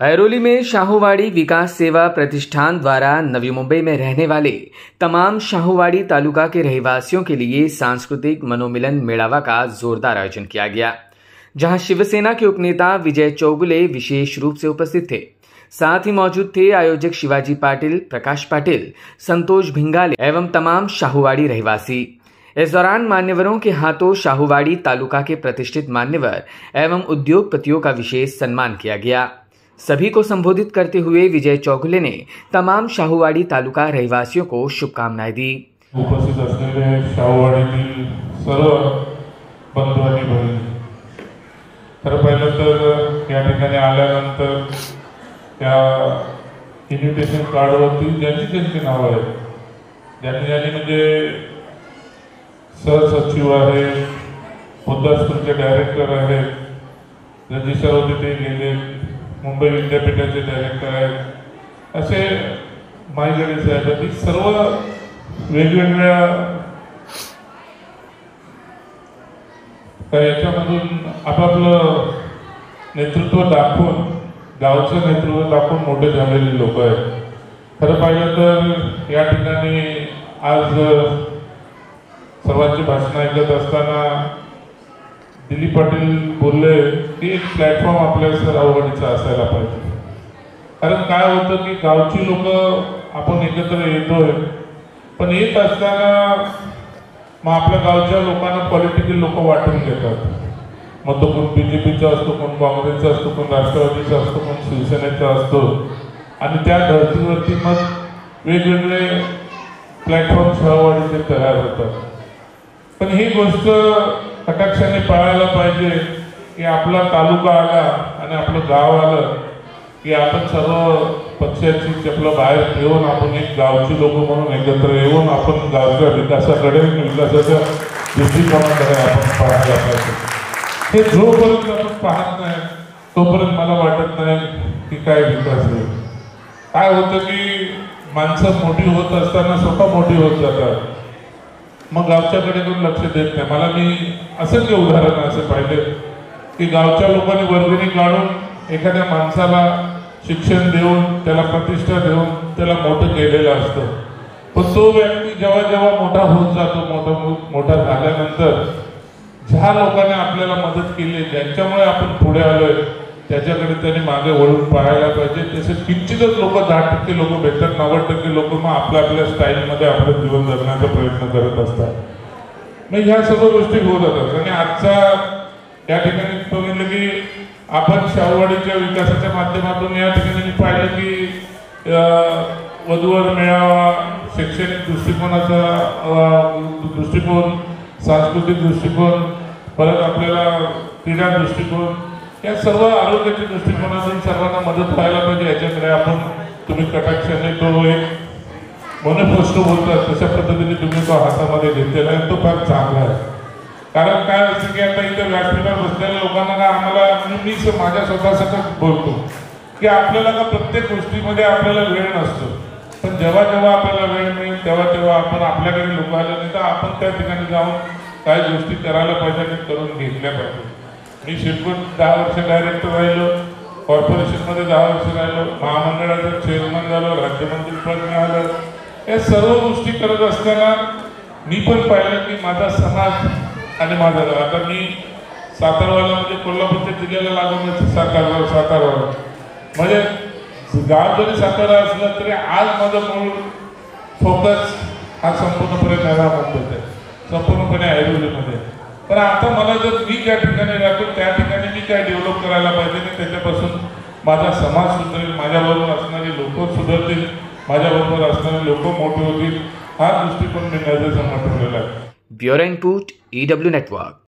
ऐरोली में शाहूवाड़ी विकास सेवा प्रतिष्ठान द्वारा नवी मुंबई में रहने वाले तमाम शाहूवाड़ी तालुका के रहवासियों के लिए सांस्कृतिक मनोमिलन मेड़ावा का जोरदार आयोजन किया गया, जहां शिवसेना के उपनेता विजय चौगुले विशेष रूप से उपस्थित थे। साथ ही मौजूद थे आयोजक शिवाजी पाटिल, प्रकाश पाटिल, संतोष भिंगाले एवं तमाम शाहूवाड़ी रहवासी। इस दौरान मान्यवरों के हाथों शाहूवाड़ी तालुका के प्रतिष्ठित मान्यवर एवं उद्योगपतियों का विशेष सम्मान किया गया। सभी को संबोधित करते हुए विजय चौगुले ने तमाम शाहूवाड़ी तालुका रहवासियों को शुभकामनाएं दी। उपस्थित असलेले शाहूवाडीतील सर्व बंधू आणि भगिनी, खरं पाहिलं तर या ठिकाणी आल्यानंतर त्या इन्व्हिटेशन कार्डवरती ज्यांची नावं आहेत, ज्यांनी म्हणजे सहसचिव आहे, मुद्दा स्कूलचे डायरेक्टर आहेत, रजिस्टर होते ते गेले, मुंबई विद्यापीठाचे डायरेक्टर आहेत, असे माईगडे साहेब, सर्व वेगवेगळ्या याच्यामधून आपापलं नेतृत्व दाखवून, गावचं नेतृत्व दाखवून मोठे झालेले लोक आहेत। खरं पाहिलं तर या ठिकाणी आज सर्वांची भाषण ऐकत असताना दिलीप पाटील बोलले की एक प्लॅटफॉर्म आपल्या शाहूवाडीचा असायला पाहिजे। कारण काय होतं की गावची लोक आपण एकत्र येतोय, पण येत असताना मग आपल्या गावच्या लोकांना पॉलिटिकल लोक वाटून घेतात। मग तो कोण बीजेपीचा असतो, कोण काँग्रेसचा असतो, कोण राष्ट्रवादीचा असतो, कोण शिवसेनेचा असतो, आणि त्या धर्तीवरती मग वेगवेगळे प्लॅटफॉर्म शाहूवाडीचे तयार होतात। पण ही गोष्ट कटाक्षाने पाळायला पाहिजे की आपला तालुका आला आणि आपलं गाव आलं की आपण सर्व पक्षाची चपला बाहेर ठेवून आपण एक गावची लोक म्हणून एकत्र येऊन आपण गावच्या विकासाकडे, विकासाच्या दृष्टिकोनाकडे आपण पाहायला पाहिजे। हे जोपर्यंत आपण पाहत नाही तोपर्यंत मला वाटत नाही की काय विकास होईल। काय होतं की माणसं मोठी होत असताना स्वतः मोठी होत जातात, मग गावच्याकडे कोण लक्ष देत नाही। मला मी असंख्य उदाहरण असे पाहिले की गावच्या लोकांनी वर्गणी काढून एखाद्या माणसाला शिक्षण देऊन, त्याला प्रतिष्ठा देऊन त्याला मोठं केलेलं असतं, पण तो व्यक्ती जेव्हा जेव्हा मोठा होत जातो, मोठा झाल्यानंतर ज्या लोकांनी आपल्याला मदत केली, ज्यांच्यामुळे आपण पुढे आलोय, त्याच्याकडे त्यांनी मागे वळून पाहायला पाहिजे। तसे किंचितच लोक, 10% लोक भेटतात, 90% लोक मग आपल्या स्टाईलमध्ये आपलं जीवन जगण्याचा प्रयत्न करत असतात। मग ह्या सर्व गोष्टी होत असतात। आणि आजचा या ठिकाणी बघितलं की आपण शाहूवाडीच्या विकासाच्या माध्यमातून या ठिकाणी पाहिलं की वधूवर मेळावा, शैक्षणिक दृष्टिकोन, सांस्कृतिक दृष्टिकोन, परत आपल्याला क्रीडा दृष्टिकोन, या सर्व आरोग्याच्या दृष्टिकोनातून सर्वांना मदत व्हायला पाहिजे। याच्याकडे आपण तुम्ही कटाक्षाने तो एक मॅनिफेस्टो बोलतात तशा पद्धतीने तुम्ही तो हातामध्ये घेतलेला आहे, तो फार चांगला आहे। कारण काय असतं की आता इथे व्यासपीठावर बसलेल्या लोकांना का आम्हाला, मी माझ्या स्वतःसाठी बोलतो की आपल्याला का प्रत्येक गोष्टीमध्ये आपल्याला वेळ नसतो, पण जेव्हा जेव्हा आपल्याला वेळ मिळेल तेव्हा आपण आपल्याकडे लोक आले नाही तर आपण त्या ठिकाणी जाऊन काही गोष्टी करायला पाहिजे आणि करून घेतल्या पाहिजे। मी शिरपूर 10 वर्ष डायरेक्टर राहिलो, कॉर्पोरेशनमध्ये 10 वर्ष राहिलो, महामंडळाचा चेअरमन झालो, राज्यमंत्री पद मिळालं। या सर्व गोष्टी करत असताना मी पण पाहिलं की माझा समाज आणि माझा गाव, आता मी सातारवाला म्हणजे कोल्हापूरच्या जिल्ह्याला लागून सातारा म्हणजे गाव जरी सातारा असलं तरी आज माझं मूळ फोकस हा संपूर्णपणे नगरामध्ये आहे, संपूर्णपणे ऐरोलीमध्ये। पण आता मला जर मी ज्या ठिकाणी राहतो त्या ठिकाणी मी काय डेव्हलप करायला पाहिजे आणि त्याच्यापासून माझा समाज सुधरेल, माझ्याबरोबर असणारी लोक सुधरतील, माझ्याबरोबर असणारे लोक मोठे होतील, हा दृष्टिकोन मी नजरेसमोर ठेवलेला आहे। Bureau input EW network.